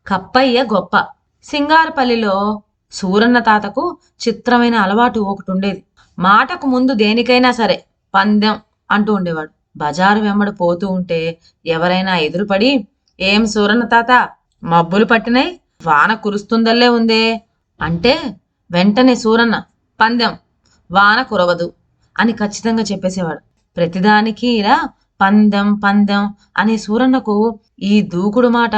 కప్పయ్య గొప్ప. సింగారపల్లిలో సూరన్న తాతకు చిత్రమైన అలవాటు ఒకటి ఉండేది. మాటకు ముందు దేనికైనా సరే పందెం అంటూ ఉండేవాడు. బజారు వెంబడి పోతూ ఉంటే ఎవరైనా ఎదురుపడి, ఏం సూరన్న తాత, మబ్బులు పట్టినాయి, వాన కురుస్తుందల్లే ఉందే అంటే వెంటనే సూరన్న, పందెం, వాన కురవదు అని ఖచ్చితంగా చెప్పేసేవాడు. ప్రతిదానికి ఇలా పందెం పందెం అనే సూరన్నకు ఈ దూకుడు మాట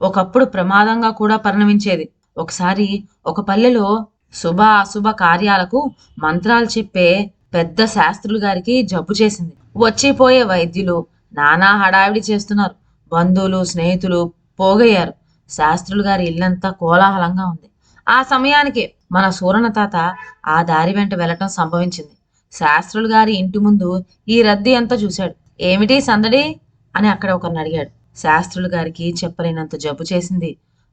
ఒకప్పుడు ప్రమాదంగా కూడా పరిణమించేది. ఒకసారి ఒక పల్లెలో శుభ అశుభ కార్యాలకు మంత్రాలు చెప్పే పెద్ద శాస్త్రులు గారికి జబ్బు చేసింది. వచ్చిపోయే వైద్యులు నానా హడావిడి చేస్తున్నారు. బంధువులు స్నేహితులు పోగయ్యారు. శాస్త్రులు గారి ఇల్లంతా కోలాహలంగా ఉంది. ఆ సమయానికి మన సూరన్న తాత ఆ దారి వెంట వెళ్ళటం సంభవించింది. శాస్త్రులు గారి ఇంటి ముందు ఈ రద్దీ అంతా చూశాడు. ఏమిటి సందడి అని అక్కడ ఒకరిని అడిగాడు. శాస్త్రులు గారికి చెప్పలేనంత జబ్బు చేసింది.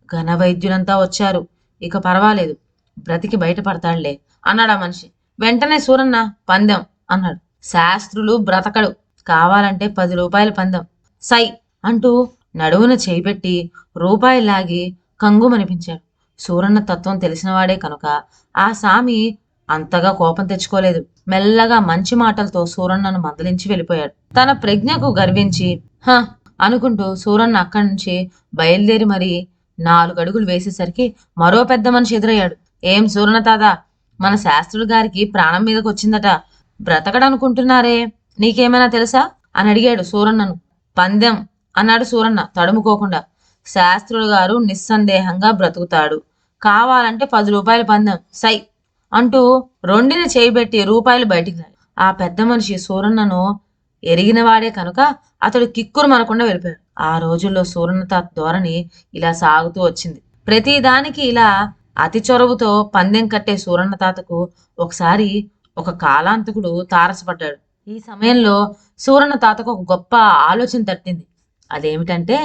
ఘన వైద్యులంతా వచ్చారు. ఇక పర్వాలేదు, బ్రతికి బయటపడతాడులే అన్నాడు ఆ మనిషి. వెంటనే సూరన్న, పందెం అన్నాడు. శాస్త్రులు బ్రతకడు, కావాలంటే 10 రూపాయల పందెం, సై అంటూ నడువున చేయిపెట్టి రూపాయి లాగి కంగుమనిపించాడు. సూరన్న తత్వం తెలిసినవాడే కనుక ఆ సామి అంతగా కోపం తెచ్చుకోలేదు. మెల్లగా మంచి మాటలతో సూరన్నను మందలించి వెళ్ళిపోయాడు. తన ప్రజ్ఞకు గర్వించి హ అనుకుంటూ సూరన్న అక్కడి నుంచి బయలుదేరి మరి 4 అడుగులు వేసేసరికి మరో పెద్ద మనిషి ఎదురయ్యాడు. ఏం సూరన్న తాత, మన శాస్త్రులు గారికి ప్రాణం మీదకి వచ్చిందట, బ్రతకడనుకుంటున్నారే, నీకేమైనా తెలుసా అని అడిగాడు సూరన్నను. పందెం అన్నాడు సూరన్న తడుముకోకుండా. శాస్త్రులు గారు నిస్సందేహంగా బ్రతుకుతాడు, కావాలంటే 10 రూపాయల పందెం, సై అంటూ రెండిని చేయబెట్టి రూపాయలు బయటికి రాయి. ఆ పెద్ద మనిషి సూరన్నను ఎరిగినవాడే కనుక అతడు కిక్కురు మనకుండా వెళ్ళిపోయాడు. ఆ రోజుల్లో సూరన్న తాత ధోరణి ఇలా సాగుతూ వచ్చింది. ప్రతి దానికి ఇలా అతి చొరవుతో పందెం కట్టే సూరన్న తాతకు ఒకసారి ఒక కాలాంతకుడు తారసపడ్డాడు. ఈ సమయంలో సూరన్న తాతకు ఒక గొప్ప ఆలోచన తట్టింది. అదేమిటంటే,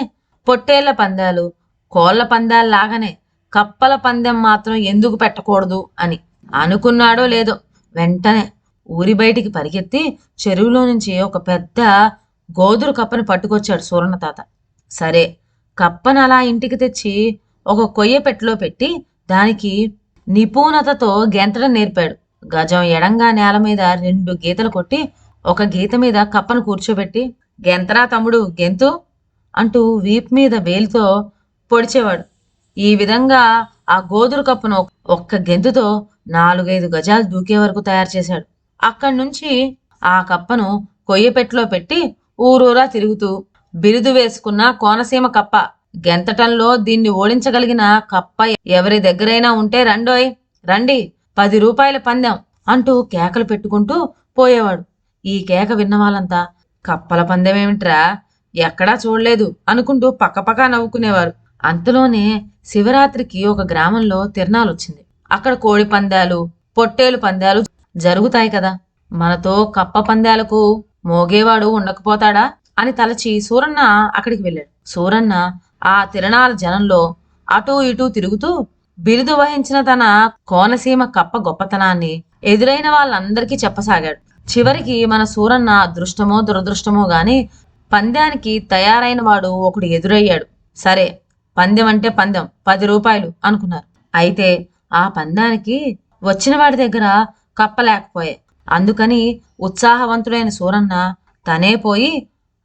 పొట్టేళ్ల పందాలు, కోళ్ల పందాలు లాగానే కప్పల పందెం మాత్రం ఎందుకు పెట్టకూడదు అని. అనుకున్నాడో లేదో వెంటనే ఊరి బయటికి పరిగెత్తి చెరువులో నుంచి ఒక పెద్ద గోదురు కప్పని పట్టుకొచ్చాడు సూరన్న తాత. సరే, కప్పను అలా ఇంటికి తెచ్చి ఒక కొయ్య పెట్టెలో పెట్టి దానికి నిపుణతతో గెంతడం నేర్పాడు. గజం ఎడంగా నేల మీద 2 గీతలు కొట్టి ఒక గీత మీద కప్పను కూర్చోబెట్టి, గెంతరా తమ్ముడు గెంతు అంటూ వీపు మీద వేలితో పొడిచేవాడు. ఈ విధంగా ఆ గోదురు కప్పను ఒక్క గెంతుతో 4-5 గజాలు దూకే వరకు తయారు చేశాడు. అక్కడి నుంచి ఆ కప్పను కొయ్యపెట్టెలో పెట్టి ఊరూరా తిరుగుతూ, బిరుదు వేసుకున్న కోనసీమ కప్ప, గెంతటంలో దీన్ని ఓడించగలిగిన కప్ప ఎవరి దగ్గరైనా ఉంటే రండోయ్, రండి, 10 రూపాయల పందెం అంటూ కేకలు పెట్టుకుంటూ పోయేవాడు. ఈ కేక విన్న వాళ్ళంతా, కప్పల పందెమేమిట్రా, ఎక్కడా చూడలేదు అనుకుంటూ పక్కపక్క నవ్వుకునేవారు. అంతలోనే శివరాత్రికి ఒక గ్రామంలో తిరణాలొచ్చింది. అక్కడ కోడి పందాలు, పొట్టేలు పందాలు జరుగుతాయి కదా, మనతో కప్ప పందాలకు మోగేవాడు ఉండకపోతాడా అని తలచి సూరన్న అక్కడికి వెళ్ళాడు. సూరన్న ఆ తిరణాల జనంలో అటూ ఇటూ తిరుగుతూ బిరుదు వహించిన తన కోనసీమ కప్ప గొప్పతనాన్ని ఎదురైన వాళ్ళందరికీ చెప్పసాగాడు. చివరికి మన సూరన్న అదృష్టమో దురదృష్టమో గాని పందానికి తయారైన వాడు ఒకడు ఎదురయ్యాడు. సరే, పందెం అంటే పందెం, 10 రూపాయలు అనుకున్నారు. అయితే ఆ పందానికి వచ్చిన వాడి దగ్గర కప్ప లేకపోయే. అందుకని ఉత్సాహవంతుడైన సూరన్న తనే పోయి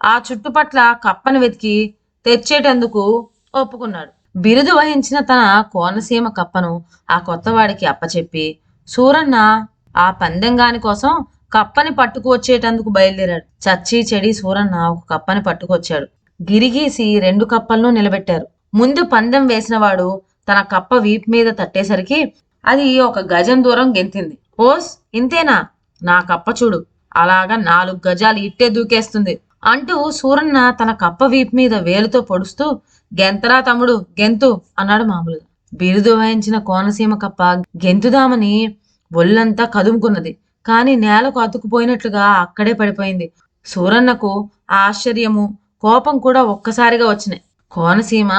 ఆ చుట్టుపట్ల కప్పను వెతికి తెచ్చేటందుకు ఒప్పుకున్నాడు. బిరుదు వహించిన తన కోనసీమ కప్పను ఆ కొత్తవాడికి అప్పచెప్పి సూరన్న ఆ పందెంగాని కోసం కప్పని పట్టుకు వచ్చేటందుకు బయలుదేరాడు. చచ్చి చెడి సూరన్న ఒక కప్పని పట్టుకొచ్చాడు. గిరిగీసి 2 కప్పలను నిలబెట్టారు. ముందు పందెం వేసినవాడు తన కప్ప వీపు మీద తట్టేసరికి అది ఒక గజం దూరం గెంతింది. ఓస్, ఇంతేనా, నా కప్ప చూడు, అలాగా 4 గజాలు ఇట్టే దూకేస్తుంది అంటూ సూరన్న తన కప్ప వీపు మీద వేలుతో పొడుస్తూ, గెంతరా తమ్ముడు గెంతు అన్నాడు మామూలుగా. బిరుదు వహించిన కోనసీమ కప్ప గెంతుదామని ఒళ్ళంతా కదుముకున్నది. కాని నేలకు అతుకుపోయినట్లుగా అక్కడే పడిపోయింది. సూరన్నకు ఆశ్చర్యము కోపం కూడా ఒక్కసారిగా వచ్చినాయి. కోనసీమ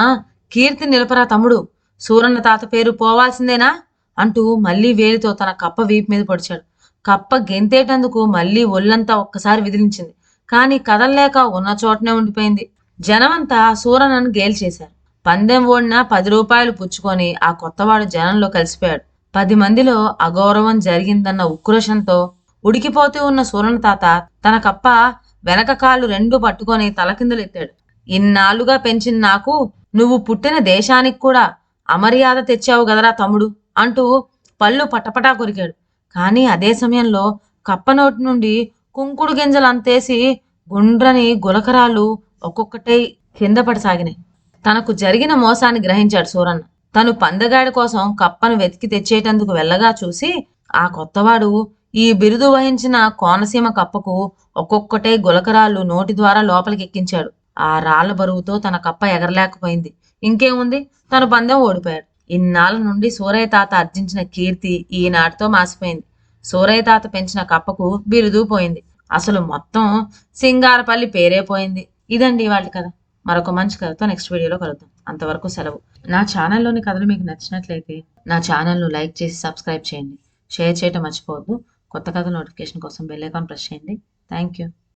కీర్తి నిలపరా తమ్ముడు, సూరన్న తాత పేరు పోవాల్సిందేనా అంటూ మళ్లీ వేలితో తన కప్ప వీపు మీద పొడిచాడు. కప్ప గెంతేటందుకు మళ్లీ ఒళ్ళంతా ఒక్కసారి విదిలించింది. కాని కదల్లేక ఉన్న చోటనే ఉండిపోయింది. జనమంతా సూరన్నను గేలి చేశారు. పందెం ఓడిన 10 రూపాయలు పుచ్చుకొని ఆ కొత్తవాడు జనంలో కలిసిపోయాడు. 10 మందిలో అగౌరవం జరిగిందన్న ఉక్రోషంతో ఉడికిపోతూ ఉన్న సూరన్న తాత తన కప్ప వెనక కాళ్ళు రెండు పట్టుకొని తలకిందులెత్తాడు. ఇన్నాళ్లుగా పెంచిన నాకు నువ్వు పుట్టిన దేశానికి కూడా అమర్యాద తెచ్చావు గదరా తమ్ముడు అంటూ పళ్ళు పటపటా కొరికాడు. కానీ అదే సమయంలో కప్ప నోటి నుండి కుంకుడు గింజలు అంతేసి గుండ్రని గులకరాలు ఒక్కొక్కటే కింద పడసాగినాయి. తనకు జరిగిన మోసాన్ని గ్రహించాడు సూరన్న. తను పందెగాడి కోసం కప్పను వెతికి తెచ్చేటందుకు వెళ్ళగా చూసి ఆ కొత్తవాడు ఈ బిరుదు వహించిన కోనసీమ కప్పకు ఒక్కొక్కటే గులకరాళ్ళు నోటి ద్వారా లోపలికి ఎక్కించాడు. ఆ రాళ్ల బరువుతో తన కప్ప ఎగరలేకపోయింది. ఇంకేముంది, తను పందెం ఓడిపోయాడు. ఇన్నాళ్ళ నుండి సూరయ్య తాత ఆర్జించిన కీర్తి ఈనాటితో మాసిపోయింది. సూరయ్య తాత పెంచిన కప్పకు బిరుదు పోయింది. అసలు మొత్తం సింగారపల్లి పేరే పోయింది. ఇదండి వాళ్ళ కథ. మరొక మంచి కథతో నెక్స్ట్ వీడియోలో కలుద్దాం. అంతవరకు సెలవు. నా ఛానల్లోని కథలు మీకు నచ్చినట్లయితే నా ఛానల్ను లైక్ చేసి సబ్స్క్రైబ్ చేయండి. షేర్ చేయటం మర్చిపోవద్దు. కొత్త కథ నోటిఫికేషన్ కోసం బెల్ ఐకాన్ ప్రెస్ చేయండి. Thank you.